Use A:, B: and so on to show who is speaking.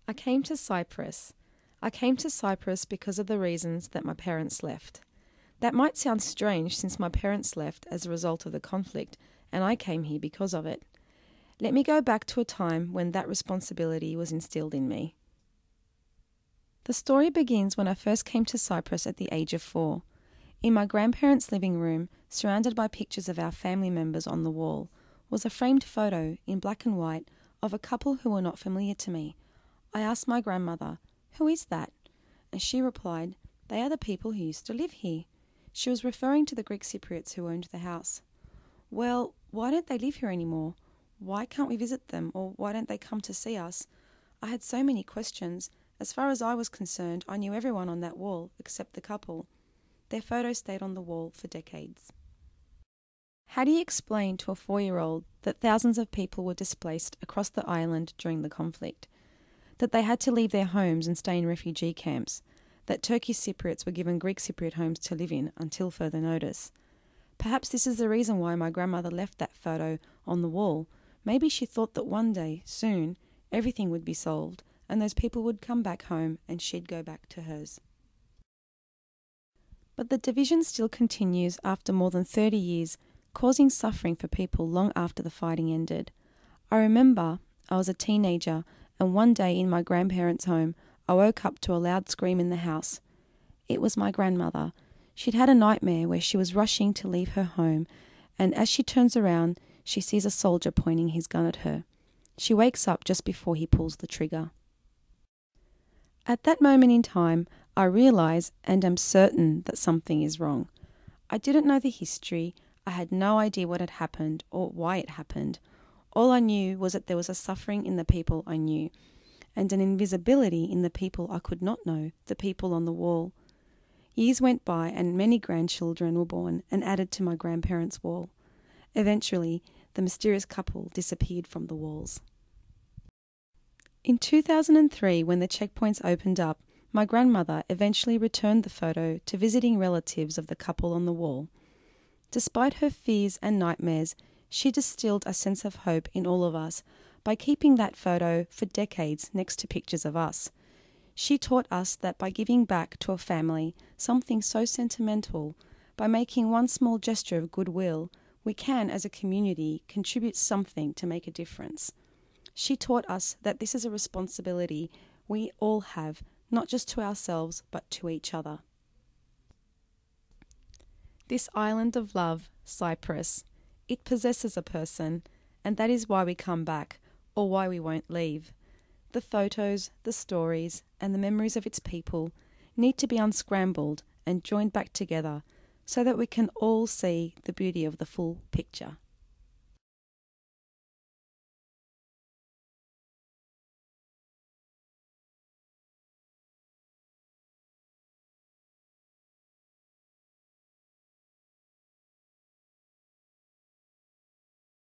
A: I came to Cyprus. I came to Cyprus because of the reasons that my parents left. That might sound strange since my parents left as a result of the conflict, and I came here because of it. Let me go back to a time when that responsibility was instilled in me. The story begins when I first came to Cyprus at the age of 4. In my grandparents' living room, surrounded by pictures of our family members on the wall, was a framed photo in black and white of a couple who were not familiar to me. I asked my grandmother, "Who is that?" And she replied, "They are the people who used to live here." She was referring to the Greek Cypriots who owned the house. "Well, why don't they live here anymore? Why can't we visit them, or why don't they come to see us?" I had so many questions. As far as I was concerned, I knew everyone on that wall except the couple. Their photo stayed on the wall for decades. How do you explain to a 4-year-old that thousands of people were displaced across the island during the conflict? That they had to leave their homes and stay in refugee camps? That Turkish Cypriots were given Greek Cypriot homes to live in until further notice? Perhaps this is the reason why my grandmother left that photo on the wall. Maybe she thought that one day, soon, everything would be solved, and those people would come back home and she'd go back to hers. But the division still continues after more than 30 years, causing suffering for people long after the fighting ended. I remember I was a teenager, and one day in my grandparents' home, I woke up to a loud scream in the house. It was my grandmother. She'd had a nightmare where she was rushing to leave her home, and as she turns around, she sees a soldier pointing his gun at her. She wakes up just before he pulls the trigger. At that moment in time, I realise and am certain that something is wrong. I didn't know the history. I had no idea what had happened or why it happened. All I knew was that there was a suffering in the people I knew, and an invisibility in the people I could not know, the people on the wall. Years went by and many grandchildren were born and added to my grandparents' wall. Eventually, the mysterious couple disappeared from the walls. In 2003, when the checkpoints opened up, my grandmother eventually returned the photo to visiting relatives of the couple on the wall. Despite her fears and nightmares, she distilled a sense of hope in all of us by keeping that photo for decades next to pictures of us. She taught us that by giving back to a family something so sentimental, by making one small gesture of goodwill, we can, as a community, contribute something to make a difference. She taught us that this is a responsibility we all have, not just to ourselves, but to each other. This island of love, Cyprus, it possesses a person, and that is why we come back, or why we won't leave. The photos, the stories, and the memories of its people need to be unscrambled and joined back together so that we can all see the beauty of the full picture.